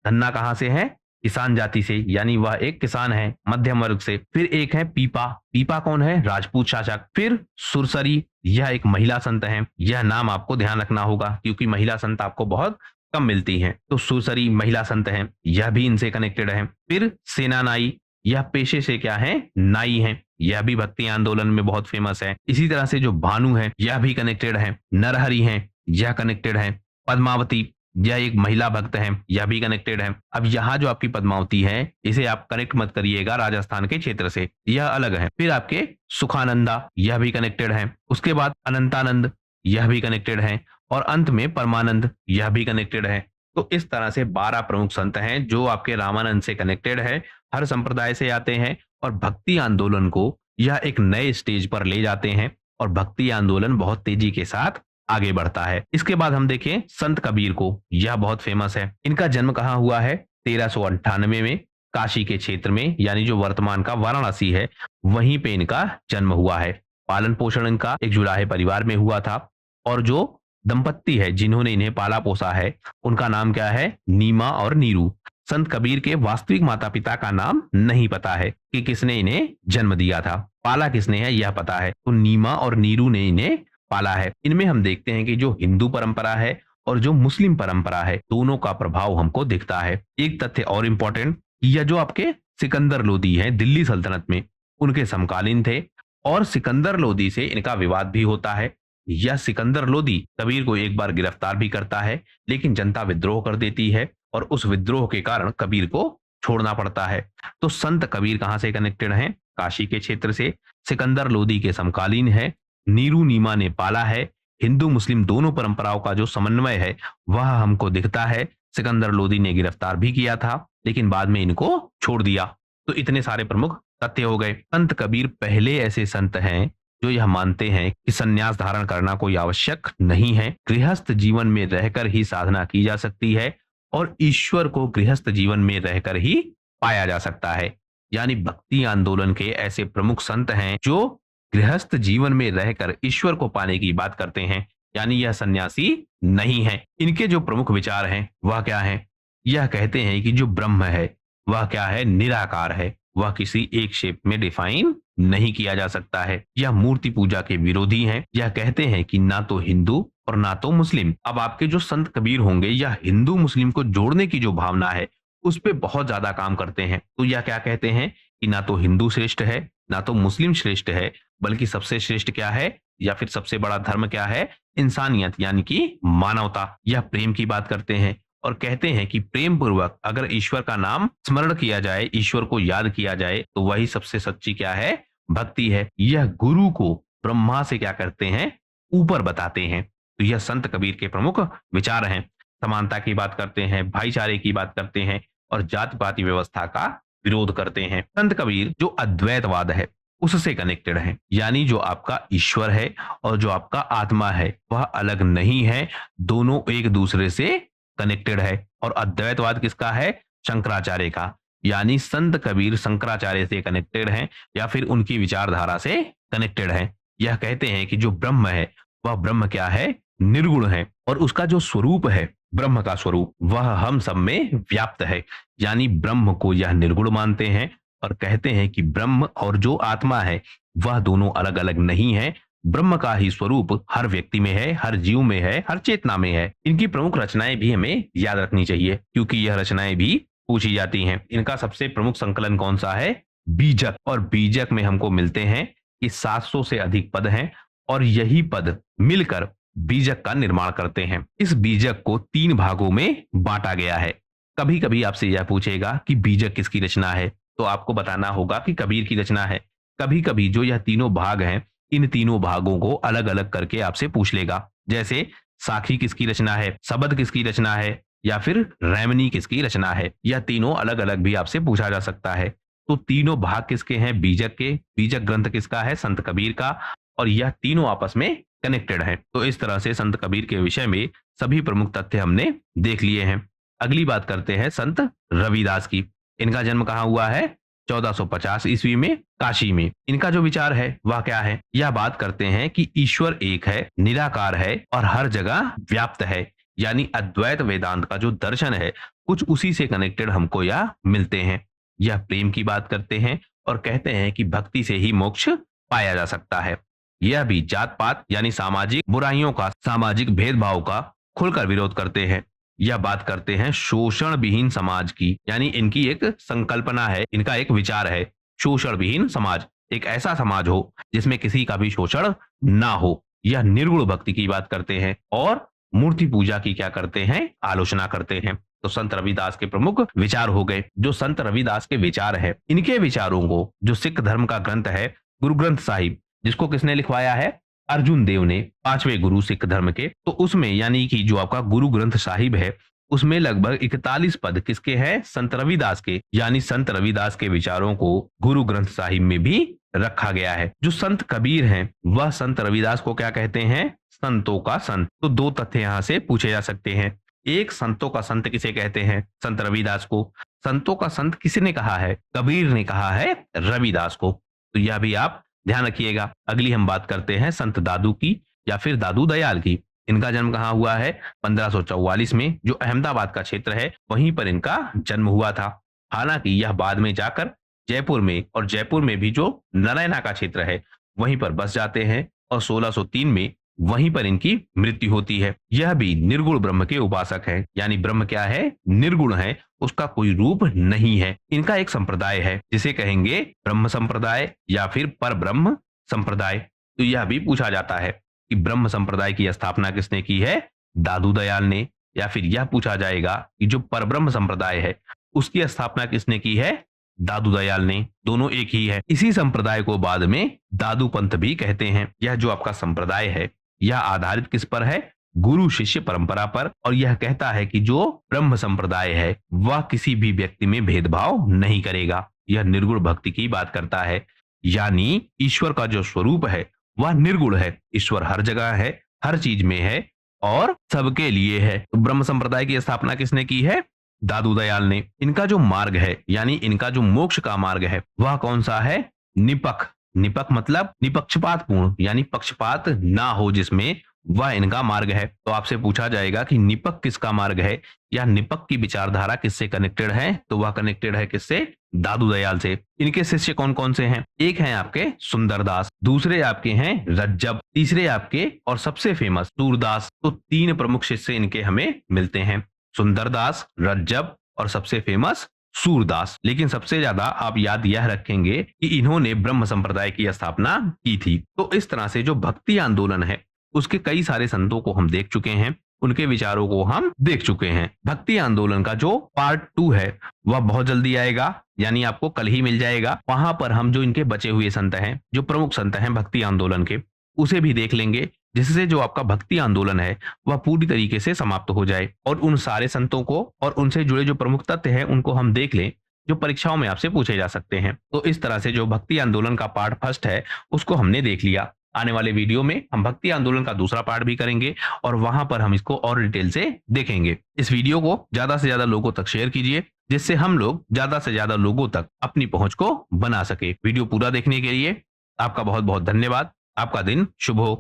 धन्ना कहाँ से है, किसान जाति से, यानी वह एक किसान है मध्यम वर्ग से। फिर एक है पीपा। पीपा कौन है, राजपूत शासक। फिर सुरसरी, यह एक महिला संत है। यह नाम आपको ध्यान रखना होगा क्योंकि महिला संत आपको बहुत कम मिलती हैं। तो सुरसरी महिला संत हैं, यह भी इनसे कनेक्टेड है। फिर सेनानाई, यह पेशे से क्या है, नाई है, यह भी भक्ति आंदोलन में बहुत फेमस है। इसी तरह से जो भानु है यह भी कनेक्टेड है। नरहरि है, यह कनेक्टेड है। पद्मावती, यह एक महिला भक्त है, यह भी कनेक्टेड है। अब यहाँ जो आपकी पद्मावती है इसे आप कनेक्ट मत करिएगा राजस्थान के क्षेत्र से, यह अलग है। फिर आपके सुखानंदा, यह भी कनेक्टेड है। उसके बाद अनंतानंद, यह भी कनेक्टेड है। और अंत में परमानंद, यह भी कनेक्टेड है। तो इस तरह से 12 प्रमुख संत हैं जो आपके रामानंद से कनेक्टेड है, हर संप्रदाय से आते हैं और भक्ति आंदोलन को यह एक नए स्टेज पर ले जाते हैं और भक्ति आंदोलन बहुत तेजी के साथ आगे बढ़ता है। इसके बाद हम देखें संत कबीर को, यह बहुत फेमस है। इनका जन्म कहाँ हुआ है, 1398 में काशी के क्षेत्र में, यानी जो वर्तमान का वाराणसी है वहीं पे इनका जन्म हुआ है। पालन पोषण इनका एक जुलाहे परिवार में हुआ था, और जो दंपत्ति है जिन्होंने इन्हें पाला पोसा है उनका नाम क्या है, नीमा और नीरू। संत कबीर के वास्तविक माता पिता का नाम नहीं पता है कि किसने इन्हें जन्म दिया था, पाला किसने है यह पता है, तो नीमा और नीरू ने इन्हें पाला है। इनमें हम देखते हैं कि जो हिंदू परंपरा है और जो मुस्लिम परंपरा है दोनों का प्रभाव हमको दिखता है। एक तथ्य और इम्पोर्टेंट, यह जो आपके सिकंदर लोदी हैं दिल्ली सल्तनत में उनके समकालीन थे, और सिकंदर लोदी से इनका विवाद भी होता है। यह सिकंदर लोदी कबीर को एक बार गिरफ्तार भी करता है, लेकिन जनता विद्रोह कर देती है और उस विद्रोह के कारण कबीर को छोड़ना पड़ता है। तो संत कबीर कहाँ से कनेक्टेड हैं? काशी के क्षेत्र से, सिकंदर लोदी के समकालीन है, नीरू नीमा ने पाला है, हिंदू मुस्लिम दोनों परंपराओं का जो समन्वय है वह हमको दिखता है। सिकंदर लोदी ने गिरफ्तार भी किया था लेकिन बाद में इनको छोड़ दिया। तो इतने सारे प्रमुख तथ्य हो गए। संत कबीर पहले ऐसे संत हैं जो यह मानते हैं कि संन्यास धारण करना कोई आवश्यक नहीं है, गृहस्थ जीवन में रहकर ही साधना की जा सकती है और ईश्वर को गृहस्थ जीवन में रहकर ही पाया जा सकता है। यानी भक्ति आंदोलन के ऐसे प्रमुख संत हैं जो गृहस्थ जीवन में रहकर ईश्वर को पाने की बात करते हैं, यानी यह सन्यासी नहीं है। इनके जो प्रमुख विचार हैं वह क्या है? यह कहते हैं कि जो ब्रह्म है वह क्या है? निराकार है, वह किसी एक शेप में डिफाइन नहीं किया जा सकता है। यह मूर्ति पूजा के विरोधी हैं। यह कहते हैं कि ना तो हिंदू और ना तो मुस्लिम। अब आपके जो संत कबीर होंगे यह हिंदू मुस्लिम को जोड़ने की जो भावना है उस पे बहुत ज्यादा काम करते हैं। तो यह क्या कहते हैं कि ना तो हिंदू श्रेष्ठ है ना तो मुस्लिम श्रेष्ठ है, बल्कि सबसे श्रेष्ठ क्या है या फिर सबसे बड़ा धर्म क्या है? इंसानियत यानी कि मानवता। यह प्रेम की बात करते हैं और कहते हैं कि प्रेम पूर्वक अगर ईश्वर का नाम स्मरण किया जाए, ईश्वर को याद किया जाए तो वही सबसे सच्ची क्या है? भक्ति है। यह गुरु को ब्रह्मा से क्या करते हैं? ऊपर बताते हैं। तो यह संत कबीर के प्रमुख विचार हैं। समानता की बात करते हैं, भाईचारे की बात करते हैं और जाति पाति व्यवस्था का विरोध करते हैं। संत कबीर जो अद्वैतवाद है उससे कनेक्टेड है, यानी जो आपका ईश्वर है और जो आपका आत्मा है वह अलग नहीं है, दोनों एक दूसरे से कनेक्टेड है। और अद्वैतवाद किसका है? शंकराचार्य का। यानी संत कबीर शंकराचार्य से कनेक्टेड हैं या फिर उनकी विचारधारा से कनेक्टेड हैं। यह कहते हैं कि जो ब्रह्म है वह ब्रह्म क्या है? निर्गुण है और उसका जो स्वरूप है ब्रह्म का स्वरूप वह हम सब में व्याप्त है। यानी ब्रह्म को यह निर्गुण मानते हैं और कहते हैं कि ब्रह्म और जो आत्मा है वह दोनों अलग अलग नहीं है, ब्रह्म का ही स्वरूप हर व्यक्ति में है, हर जीव में है, हर चेतना में है। इनकी प्रमुख रचनाएं भी हमें याद रखनी चाहिए क्योंकि यह रचनाएं भी पूछी जाती हैं। इनका सबसे प्रमुख संकलन कौन सा है? बीजक। और बीजक में हमको मिलते हैं कि 700 से अधिक पद हैं और यही पद मिलकर बीजक का निर्माण करते हैं। इस बीजक को 3 भागों में बांटा गया है। कभी कभी आपसे यह पूछेगा कि बीजक किसकी रचना है, तो आपको बताना होगा कि कबीर की रचना है। कभी कभी जो यह तीनों भाग हैं इन तीनों भागों को अलग अलग करके आपसे पूछ लेगा, जैसे साखी किसकी रचना है, सबद किसकी रचना है या फिर रैमनी किसकी रचना है। यह तीनों अलग अलग भी आपसे पूछा जा सकता है। तो तीनों भाग किसके हैं? बीजक के। बीजक ग्रंथ किसका है? संत कबीर का। और यह तीनों आपस में कनेक्टेड है। तो इस तरह से संत कबीर के विषय में सभी प्रमुख तथ्य हमने देख लिए हैं। अगली बात करते हैं संत रविदास की। इनका जन्म कहाँ हुआ है? 1450 ईस्वी में काशी में। इनका जो विचार है वह क्या है? यह बात करते हैं कि ईश्वर एक है, निराकार है और हर जगह व्याप्त है। यानी अद्वैत वेदांत का जो दर्शन है कुछ उसी से कनेक्टेड हमको यह मिलते हैं। यह प्रेम की बात करते हैं और कहते हैं कि भक्ति से ही मोक्ष पाया जा सकता है। यह भी जात पात यानी सामाजिक बुराइयों का, सामाजिक भेदभाव का खुलकर विरोध करते हैं। यह बात करते हैं शोषण विहीन समाज की, यानी इनकी एक संकल्पना है, इनका एक विचार है शोषण विहीन समाज, एक ऐसा समाज हो जिसमें किसी का भी शोषण ना हो। यह निर्गुण भक्ति की बात करते हैं और मूर्ति पूजा की क्या करते हैं? आलोचना करते हैं। तो संत रविदास के प्रमुख विचार हो गए। जो संत रविदास के विचार है, इनके विचारों को जो सिख धर्म का ग्रंथ है गुरु ग्रंथ साहिब, जिसको किसने लिखवाया है? अर्जुन देव ने, 5वें गुरु सिख धर्म के। तो उसमें यानी कि जो आपका गुरु ग्रंथ साहिब है उसमें लगभग 41 पद किसके हैं? संत रविदास के। यानी संत रविदास के विचारों को गुरु ग्रंथ साहिब में भी रखा गया है। जो संत कबीर हैं वह संत रविदास को क्या कहते हैं? संतों का संत। तो 2 तथ्य यहाँ से पूछे जा सकते हैं। एक, संतों का संत किसे कहते हैं? संत रविदास को। संतों का संत किसने कहा है? कबीर ने कहा है रविदास को। तो यह भी आप ध्यान रखिएगा। अगली हम बात करते हैं संत दादू की या फिर दादू दयाल की। इनका जन्म कहाँ हुआ है? 1544 में। जो अहमदाबाद का क्षेत्र है वहीं पर इनका जन्म हुआ था। हालांकि यह बाद में जाकर जयपुर में, और जयपुर में भी जो नारायणा का क्षेत्र है वहीं पर बस जाते हैं और 1603 में वहीं पर इनकी मृत्यु होती है। यह भी निर्गुण ब्रह्म के उपासक है। यानी ब्रह्म क्या है? निर्गुण है, उसका कोई रूप नहीं है। इनका एक संप्रदाय है जिसे कहेंगे ब्रह्म संप्रदाय या फिर पर ब्रह्म संप्रदाय। तो यह भी पूछा जाता है कि ब्रह्म संप्रदाय की स्थापना किसने की है? दादू दयाल ने। या फिर यह पूछा जाएगा कि जो परब्रह्म संप्रदाय है उसकी स्थापना किसने की है? दादू दयाल ने। दोनों एक ही है। इसी संप्रदाय को बाद में दादू पंथ भी कहते हैं। यह जो आपका संप्रदाय है यह आधारित किस पर है? गुरु शिष्य परंपरा पर। और यह कहता है कि जो ब्रह्म संप्रदाय है वह किसी भी व्यक्ति में भेदभाव नहीं करेगा। यह निर्गुण भक्ति की बात करता है, यानी ईश्वर का जो स्वरूप है वह निर्गुण है। ईश्वर हर जगह है, हर चीज में है और सबके लिए है। तो ब्रह्म संप्रदाय की स्थापना किसने की है? दादू दयाल ने। इनका जो मार्ग है यानी इनका जो मोक्ष का मार्ग है वह कौन सा है? निपक। निपक मतलब निपक्षपात पूर्ण, यानी पक्षपात ना हो जिसमें, वह इनका मार्ग है। तो आपसे पूछा जाएगा कि निपक किसका मार्ग है या निपक की विचारधारा किससे कनेक्टेड है? तो वह कनेक्टेड है किससे? दादू दयाल से। इनके शिष्य कौन कौन से हैं? एक हैं आपके सुंदरदास, दूसरे आपके हैं रज्जब, तीसरे आपके और सबसे फेमस सूरदास। तो 3 प्रमुख शिष्य इनके हमें मिलते हैं, सुंदरदास, रज्जब और सबसे फेमस सूरदास। लेकिन सबसे ज्यादा आप याद यह रखेंगे कि इन्होंने ब्रह्म संप्रदाय की स्थापना की थी। तो इस तरह से जो भक्ति आंदोलन है उसके कई सारे संतों को हम देख चुके हैं, उनके विचारों को हम देख चुके हैं। भक्ति आंदोलन का जो पार्ट 2 है वह बहुत जल्दी आएगा, यानी आपको कल ही मिल जाएगा। वहां पर हम जो इनके बचे हुए संत हैं, जो प्रमुख संत हैं भक्ति आंदोलन के, उसे भी देख लेंगे, जिससे जो आपका भक्ति आंदोलन है वह पूरी तरीके से समाप्त हो जाए और उन सारे संतों को और उनसे जुड़े जो प्रमुख तथ्य हैं उनको हम देख लें जो परीक्षाओं में आपसे पूछे जा सकते हैं। तो इस तरह से जो भक्ति आंदोलन का पार्ट 1 है उसको हमने देख लिया। आने वाले वीडियो में हम भक्ति आंदोलन का दूसरा पार्ट भी करेंगे और वहां पर हम इसको और डिटेल से देखेंगे। इस वीडियो को ज्यादा से ज्यादा लोगों तक शेयर कीजिए, जिससे हम लोग ज्यादा से ज्यादा लोगों तक अपनी पहुंच को बना सके। वीडियो पूरा देखने के लिए आपका बहुत बहुत धन्यवाद। आपका दिन शुभ हो।